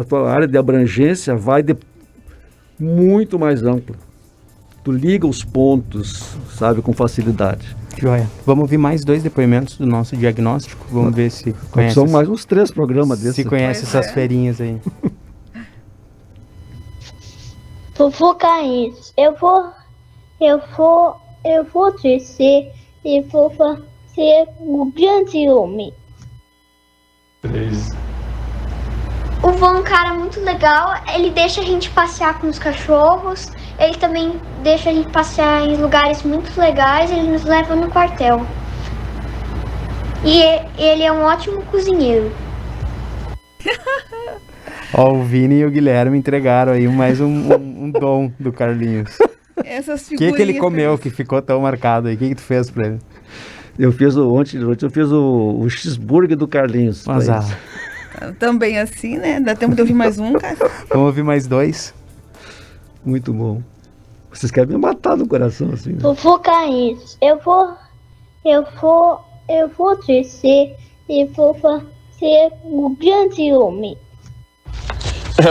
tua área de abrangência vai muito mais ampla. Tu liga os pontos, sabe, com facilidade. Joia. Vamos ouvir mais 2 depoimentos do nosso diagnóstico. Vamos ver se conhece. São mais uns 3 programas desses. Se conhece essas ferinhas aí. Vovô Carlinhos, eu vou crescer e vou fazer um grande homem. 3. O vô é um cara muito legal, ele deixa a gente passear com os cachorros, ele também deixa a gente passear em lugares muito legais, ele nos leva no quartel. E ele é um ótimo cozinheiro. Ó, o Vini e o Guilherme entregaram aí mais um dom do Carlinhos. Essas O que ele comeu que ficou tão marcado aí? O que tu fez pra ele? Eu fiz ontem eu fiz o cheeseburger do Carlinhos. Mas, também assim, né? Dá tempo de ouvir mais um, cara? Vamos ouvir mais 2? Muito bom. Vocês querem me matar no coração, assim. Né? Vovô Carlinhos, eu vou crescer e vou fazer um grande homem.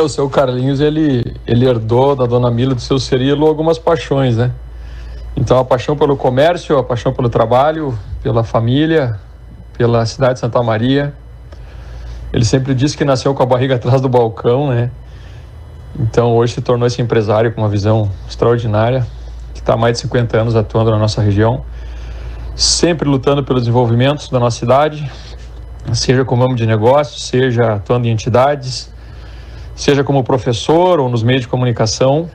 O seu Carlinhos, ele herdou da dona Mila do seu Cirilo algumas paixões, né? Então a paixão pelo comércio, a paixão pelo trabalho, pela família, pela cidade de Santa Maria. Ele sempre disse que nasceu com a barriga atrás do balcão, né? Então hoje se tornou esse empresário com uma visão extraordinária, que está há mais de 50 anos atuando na nossa região, sempre lutando pelo desenvolvimento da nossa cidade, seja como homem de negócios, seja atuando em entidades, seja como professor ou nos meios de comunicação.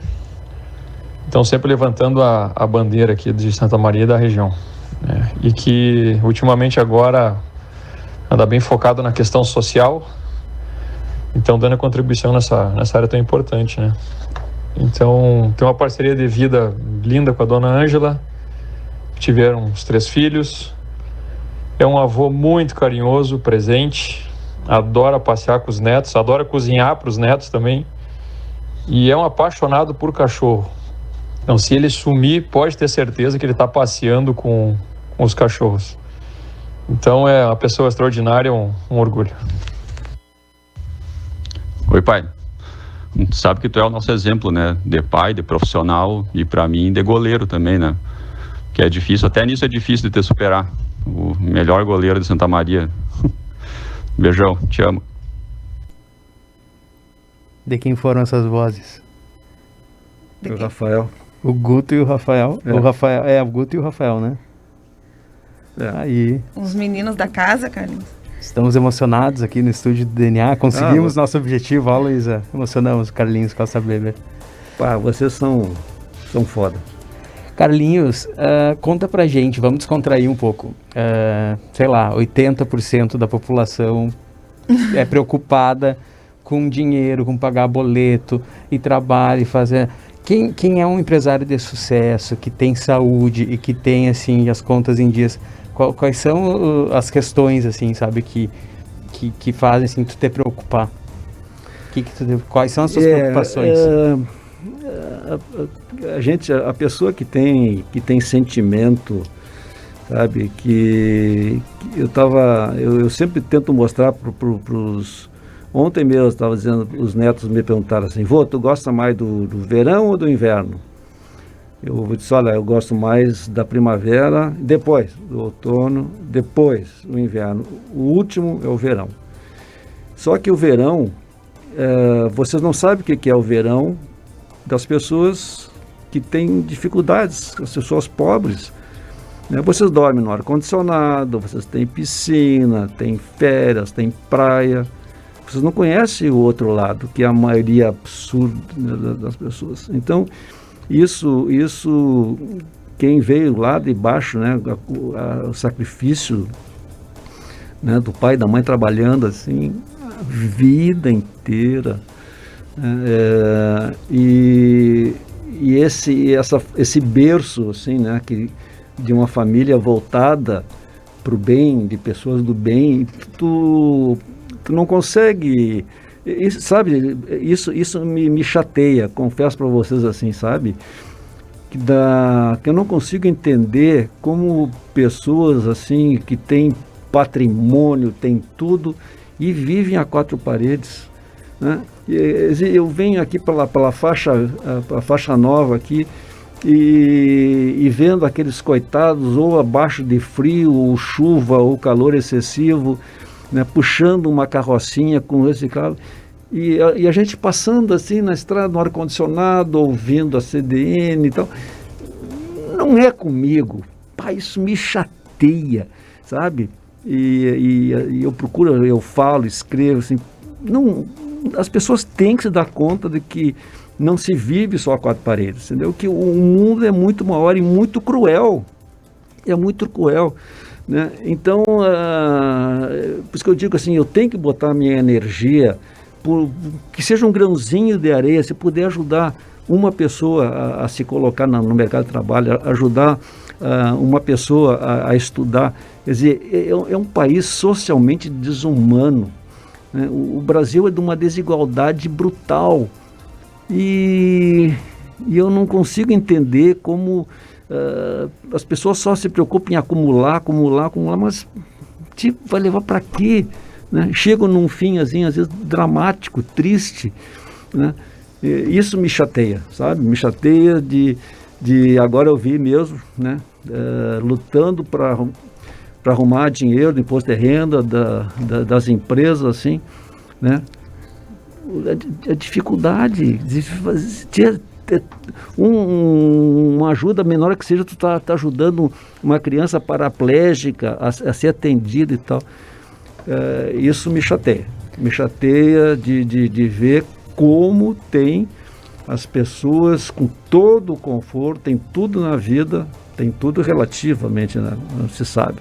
Então sempre levantando a bandeira aqui de Santa Maria e da região, né? E que ultimamente agora anda bem focado na questão social, então dando a contribuição nessa área tão importante, né? Então tem uma parceria de vida linda com a dona Ângela, tiveram uns 3 filhos, é um avô muito carinhoso, presente, adora passear com os netos, adora cozinhar para os netos também, e é um apaixonado por cachorro. Então se ele sumir, pode ter certeza que ele está passeando com os cachorros. Então é uma pessoa extraordinária, um orgulho. Oi, pai. Tu sabe que tu é o nosso exemplo, né? De pai, de profissional e pra mim de goleiro também, né? Que é difícil, até nisso é difícil de te superar. O melhor goleiro de Santa Maria. Beijão, te amo. De quem foram essas vozes? O Rafael. O Guto e o Rafael. É. O Guto e o Rafael, né? Aí. Os meninos da casa, Carlinhos. Estamos emocionados aqui no estúdio do DNA. Conseguimos nosso objetivo, ó, Luísa. Emocionamos o Carlinhos Costa Beber. Vocês são foda. Carlinhos, conta pra gente, vamos descontrair um pouco. Sei lá, 80% da população é preocupada com dinheiro, com pagar boleto e trabalho e fazer... Quem é um empresário de sucesso, que tem saúde e que tem, assim, as contas em dias, quais são as questões, assim, sabe, que fazem, assim, tu te preocupar? Quais são as suas preocupações? A pessoa que tem sentimento, sabe, que eu sempre tento mostrar pros... Ontem mesmo eu estava dizendo, os netos me perguntaram assim: vô, tu gosta mais do verão ou do inverno? Eu disse, olha, eu gosto mais da primavera, depois do outono, depois do inverno. O último é o verão. Só que o verão, vocês não sabem o que é o verão das pessoas que têm dificuldades, as pessoas pobres. Né? Vocês dormem no ar-condicionado, vocês têm piscina, têm férias, têm praia. Vocês não conhecem o outro lado, que é a maioria absurda das pessoas. Então, isso quem veio lá de baixo, né, o sacrifício, né, do pai e da mãe trabalhando assim, a vida inteira. E esse berço, assim, né, de uma família voltada para o bem, de pessoas do bem, tu não consegue, sabe, isso me chateia, confesso para vocês assim, sabe, que eu não consigo entender como pessoas assim, que têm patrimônio, têm tudo, e vivem a 4 paredes, né? Eu venho aqui pela faixa nova aqui, e vendo aqueles coitados, ou abaixo de frio, ou chuva, ou calor excessivo, né, puxando uma carrocinha com esse carro, e a gente passando assim na estrada, no ar-condicionado, ouvindo a CDN e tal. Não é comigo, pá, isso me chateia, sabe? E eu procuro, eu falo, escrevo assim, as pessoas têm que se dar conta de que não se vive só a quatro paredes, entendeu? Que o mundo é muito maior e muito cruel. É muito cruel, né? Então, por isso que eu digo assim, eu tenho que botar a minha energia, que seja um grãozinho de areia, se puder ajudar uma pessoa a se colocar no mercado de trabalho, ajudar uma pessoa a estudar. Quer dizer, é um país socialmente desumano, né? O Brasil é de uma desigualdade brutal e eu não consigo entender como as pessoas só se preocupam em acumular, mas vai levar para quê? Né? Chegam num fim assim, às vezes dramático, triste, né? Isso me chateia, sabe? Me chateia de agora eu vi mesmo, né? Lutando para arrumar dinheiro do imposto de renda das empresas, assim, né? A dificuldade de ter uma ajuda menor que seja, tu tá ajudando uma criança paraplégica a ser atendida e tal. Isso me chateia de ver como tem as pessoas com todo o conforto, tem tudo na vida, tem tudo relativamente, né? Não se sabe,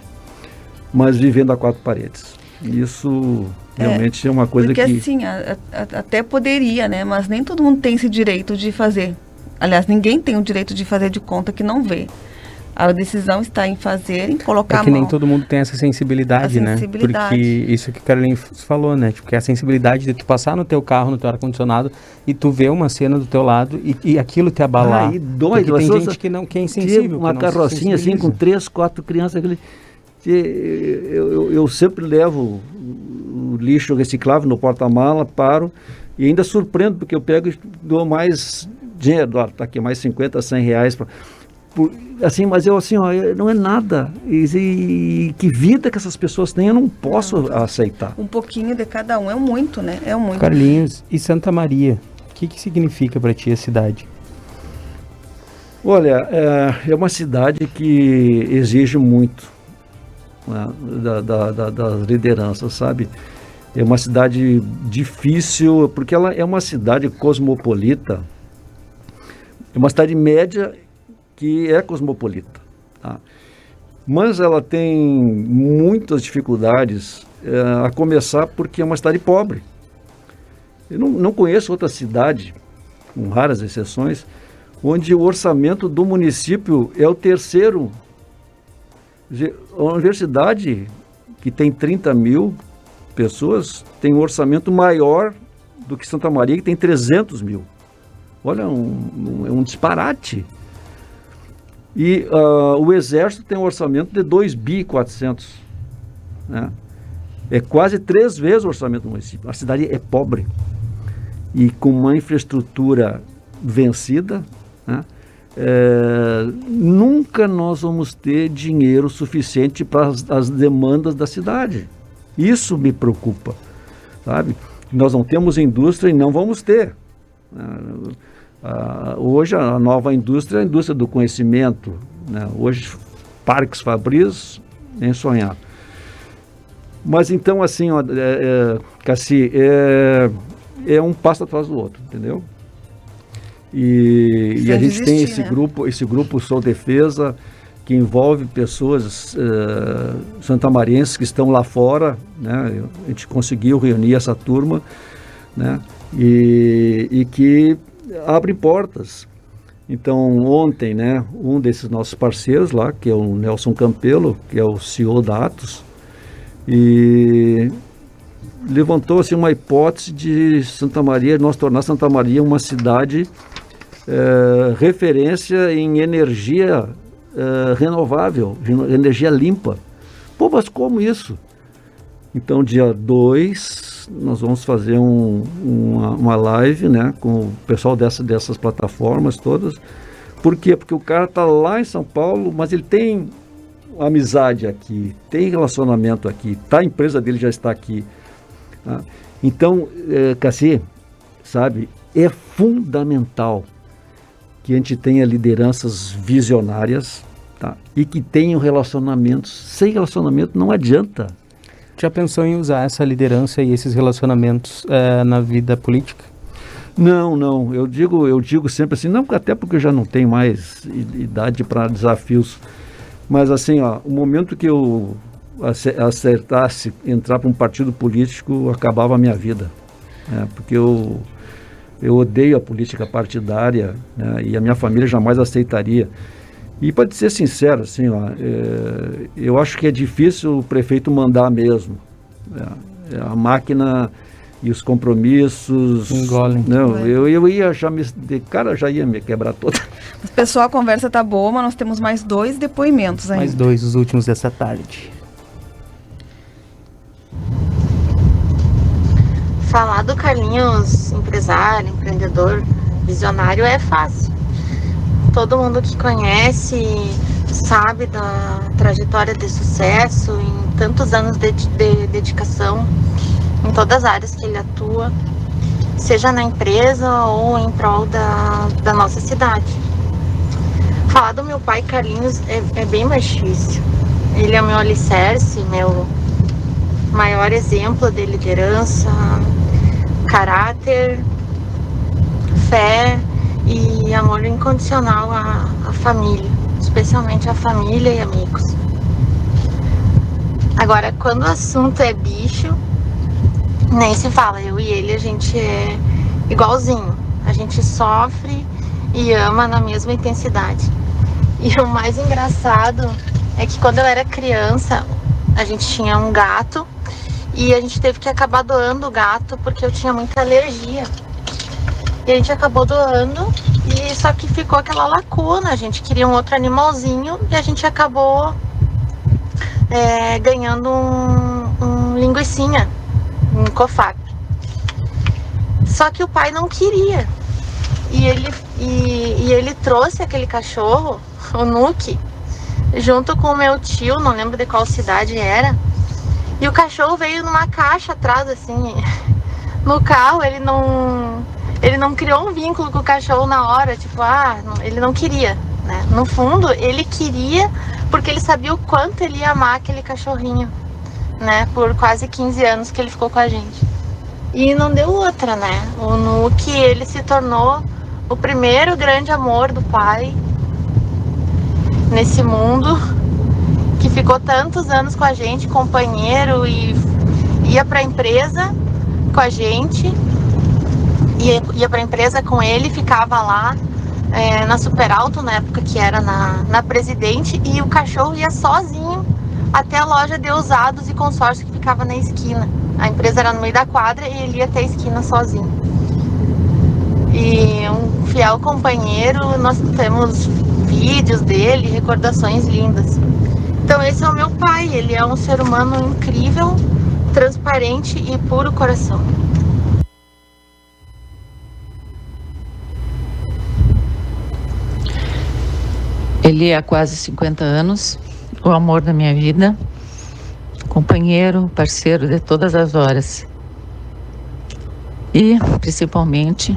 mas vivendo a quatro paredes. Isso realmente é uma coisa porque que... Porque assim, até poderia, né? Mas nem todo mundo tem esse direito de fazer. Aliás, ninguém tem o direito de fazer de conta que não vê. A decisão está em fazer, em colocar a mão. É que nem todo mundo tem essa sensibilidade, né? Porque isso que a Caroline falou, né? Tipo, que é a sensibilidade de tu passar no teu carro, no teu ar-condicionado, e tu ver uma cena do teu lado e aquilo te abalar. E dói. Porque tem gente que é insensível. Uma carrocinha assim com 3, 4 crianças. Eu sempre levo o lixo reciclável no porta-mala, paro e ainda surpreendo, porque eu pego e dou mais dinheiro. Tá aqui, mais 50, 100 reais assim, mas eu assim, não é nada. E que vida que essas pessoas têm, eu não posso aceitar. Um pouquinho de cada um, é muito, né? É muito. Carlinhos, e Santa Maria, o que significa para ti a cidade? Olha, é uma cidade que exige muito, né, das lideranças, sabe? É uma cidade difícil, porque ela é uma cidade cosmopolita, é uma cidade média que é cosmopolita, tá? Mas ela tem muitas dificuldades, a começar porque é uma cidade pobre. Eu não conheço outra cidade, com raras exceções, onde o orçamento do município é o terceiro. A universidade, que tem 30 mil pessoas, tem um orçamento maior do que Santa Maria, que tem 300 mil. Olha, é um disparate. E o Exército tem um orçamento de 2.400 bi, né? É quase 3 vezes o orçamento do município. A cidade é pobre e com uma infraestrutura vencida, né? Nunca nós vamos ter dinheiro suficiente para as demandas da cidade. Isso me preocupa, sabe? Nós não temos indústria e não vamos ter. Hoje a nova indústria é a indústria do conhecimento, né? Hoje parques fabris, nem sonhar. Mas então assim, Cassi, é um passo atrás do outro, entendeu? E a gente tem esse grupo Sou Defesa, que envolve pessoas santamarienses que estão lá fora, né? A gente conseguiu reunir essa turma, né? E que abre portas. Então ontem, né, um desses nossos parceiros lá, que é o Nelson Campelo, que é o CEO da Atos, e levantou assim uma hipótese de Santa Maria, nós tornar Santa Maria uma cidade referência em energia renovável, energia limpa. Pô, mas como isso? Então dia 2 nós vamos fazer uma live, né, com o pessoal dessas plataformas todas. Por quê? Porque o cara está lá em São Paulo, mas ele tem amizade aqui, tem relacionamento aqui, a empresa dele já está aqui. Tá? Então, Cassi, sabe, é fundamental que a gente tenha lideranças visionárias, tá? E que tenham relacionamentos. Sem relacionamento não adianta. Já pensou em usar essa liderança e esses relacionamentos na vida política? Não, eu digo sempre assim, não, até porque eu já não tenho mais idade para desafios, mas assim, ó, o momento que eu acertasse entrar para um partido político, acabava a minha vida, né? Porque eu odeio a política partidária, né? E a minha família jamais aceitaria. E para ser sincero, assim, ó, eu acho que é difícil o prefeito mandar mesmo, a máquina e os compromissos engolem. Não, eu ia já ia me quebrar toda. Pessoal, a conversa tá boa, mas nós temos mais 2 depoimentos ainda. Mais 2, os últimos dessa tarde. Falar do Carlinhos empresário, empreendedor, visionário é fácil. Todo mundo que conhece sabe da trajetória de sucesso em tantos anos de dedicação em todas as áreas que ele atua, seja na empresa ou em prol da nossa cidade. Falar do meu pai Carlinhos é bem mais difícil. Ele é o meu alicerce, meu maior exemplo de liderança, caráter, fé e amor incondicional à família, especialmente à família e amigos. Agora, quando o assunto é bicho, nem se fala. Eu e ele, a gente é igualzinho. A gente sofre e ama na mesma intensidade. E o mais engraçado é que quando eu era criança, a gente tinha um gato e a gente teve que acabar doando o gato porque eu tinha muita alergia. E a gente acabou doando, e só que ficou aquela lacuna. A gente queria um outro animalzinho e a gente acabou ganhando um linguicinha, um COFAP. Só que o pai não queria. E ele trouxe aquele cachorro, o Nuke, junto com o meu tio, não lembro de qual cidade era. E o cachorro veio numa caixa atrás, assim, no carro. Ele não criou um vínculo com o cachorro na hora, tipo, ele não queria, né? No fundo, ele queria porque ele sabia o quanto ele ia amar aquele cachorrinho, né? Por quase 15 anos que ele ficou com a gente. E não deu outra, né? O Nuke, ele se tornou o primeiro grande amor do pai nesse mundo, que ficou tantos anos com a gente, companheiro, e ia pra empresa com a gente, ia pra empresa com ele, ficava lá na Super Alto, na época que era na Presidente, e o cachorro ia sozinho até a loja de usados e consórcio que ficava na esquina. A empresa era no meio da quadra e ele ia até a esquina sozinho. E um fiel companheiro, nós temos vídeos dele, recordações lindas. Então esse é o meu pai, ele é um ser humano incrível, transparente e puro coração. Ele há quase 50 anos, o amor da minha vida, companheiro, parceiro de todas as horas. E, principalmente,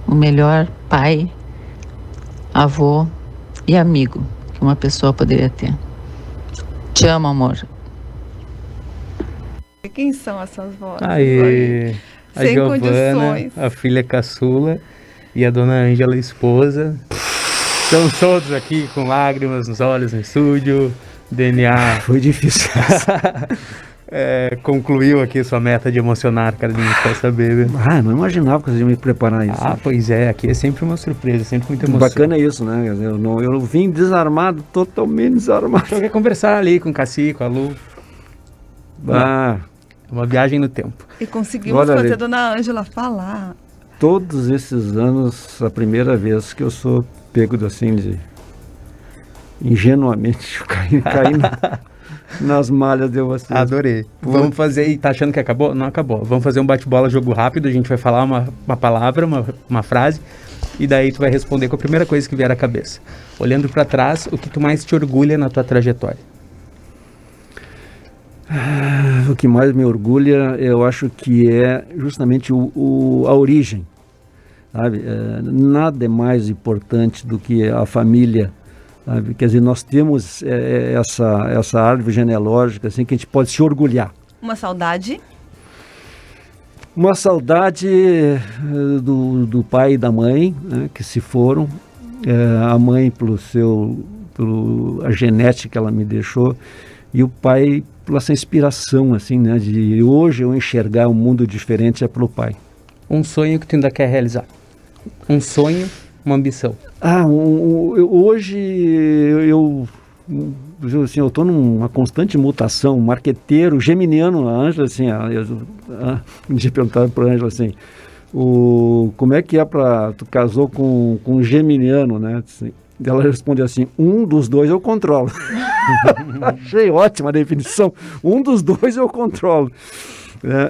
o melhor pai, avô e amigo que uma pessoa poderia ter. Te amo, amor. Quem são essas vozes? Aí, a sem Giovana, condições. a filha caçula, e a dona Ângela, esposa. Estamos todos aqui com lágrimas nos olhos no estúdio. DNA foi difícil. Concluiu aqui sua meta de emocionar, Carlinhos, quer saber? Não imaginava que vocês iam me preparar isso. Pois é, aqui é sempre uma surpresa, sempre muita emoção. Bacana isso, né? Eu vim desarmado, totalmente desarmado. Eu quero conversar ali com o Cassi, com a Lu. Uma viagem no tempo. E conseguimos fazer a dona Ângela falar. Todos esses anos, a primeira vez que eu sou pego assim de ingenuamente caí nas malhas de vocês. Adorei. Vamos fazer, e tá achando que acabou? Não acabou. Vamos fazer um bate-bola, jogo rápido, a gente vai falar uma palavra, uma frase, e daí tu vai responder com a primeira coisa que vier à cabeça. Olhando para trás, o que tu mais te orgulha na tua trajetória? O que mais me orgulha, eu acho que é justamente a origem, sabe? Nada é mais importante do que a família, sabe? Quer dizer, nós temos essa árvore genealógica assim, que a gente pode se orgulhar, Uma saudade? Uma saudade do pai e da mãe, né, que se foram. A mãe pela genética que ela me deixou, e o pai pela essa inspiração, assim, né, de hoje eu enxergar um mundo diferente é pelo pai. Um sonho que tu ainda quer realizar? Um sonho, uma ambição? Hoje eu estou numa constante mutação, marqueteiro, geminiano. A Ângela, assim, um dia perguntaram para a Ângela assim, como é que tu casou com um geminiano, né? Assim, ela responde assim, um dos dois eu controlo. Achei ótima a definição, um dos dois eu controlo.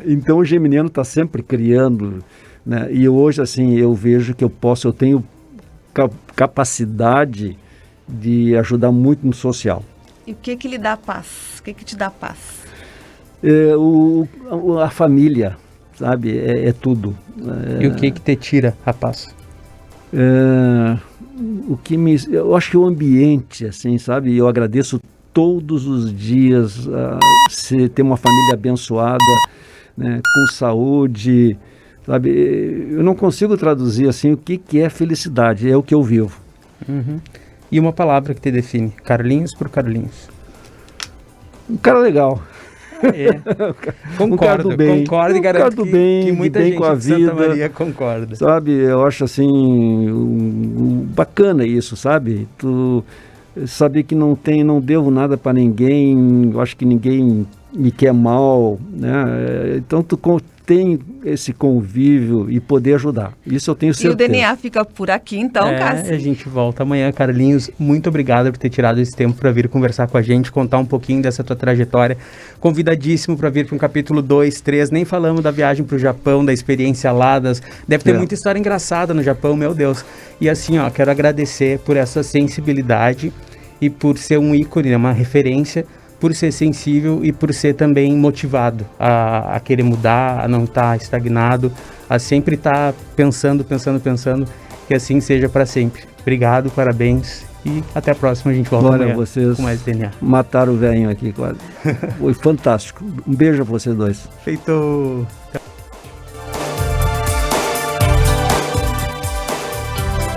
Então o geminiano está sempre criando, né? E hoje, assim, eu vejo que eu tenho capacidade de ajudar muito no social. E o que lhe dá paz? O que te dá paz? A família, sabe? É tudo. E o que te tira a paz? Eu acho que o ambiente, assim, sabe? Eu agradeço todos os dias ter uma família abençoada, né? Com saúde, sabe? Eu não consigo traduzir, assim, o que é felicidade, é o que eu vivo. Uhum. E uma palavra que te define, Carlinhos por Carlinhos. Um cara legal. Concordo e garanto que muita gente com a de Santa vida, Maria concorda. Sabe, eu acho assim, bacana isso, sabe? Tu saber que não devo nada para ninguém, eu acho que ninguém me quer mal, né? Então tu tem esse convívio e poder ajudar. Isso eu tenho certeza. E o DNA fica por aqui, então, Cássio. A gente volta amanhã. Carlinhos, muito obrigado por ter tirado esse tempo para vir conversar com a gente, contar um pouquinho dessa tua trajetória. Convidadíssimo para vir para um capítulo 2, 3. Nem falamos da viagem para o Japão, da experiência lá. Deve ter muita história engraçada no Japão, meu Deus. E assim, quero agradecer por essa sensibilidade e por ser um ícone, uma referência, por ser sensível e por ser também motivado a querer mudar, a não estar estagnado, a sempre estar pensando, que assim seja para sempre. Obrigado, parabéns e até a próxima, a gente volta amanhã vocês com mais DNA. Mataram o velhinho aqui quase. Foi fantástico. Um beijo a vocês dois. Feito.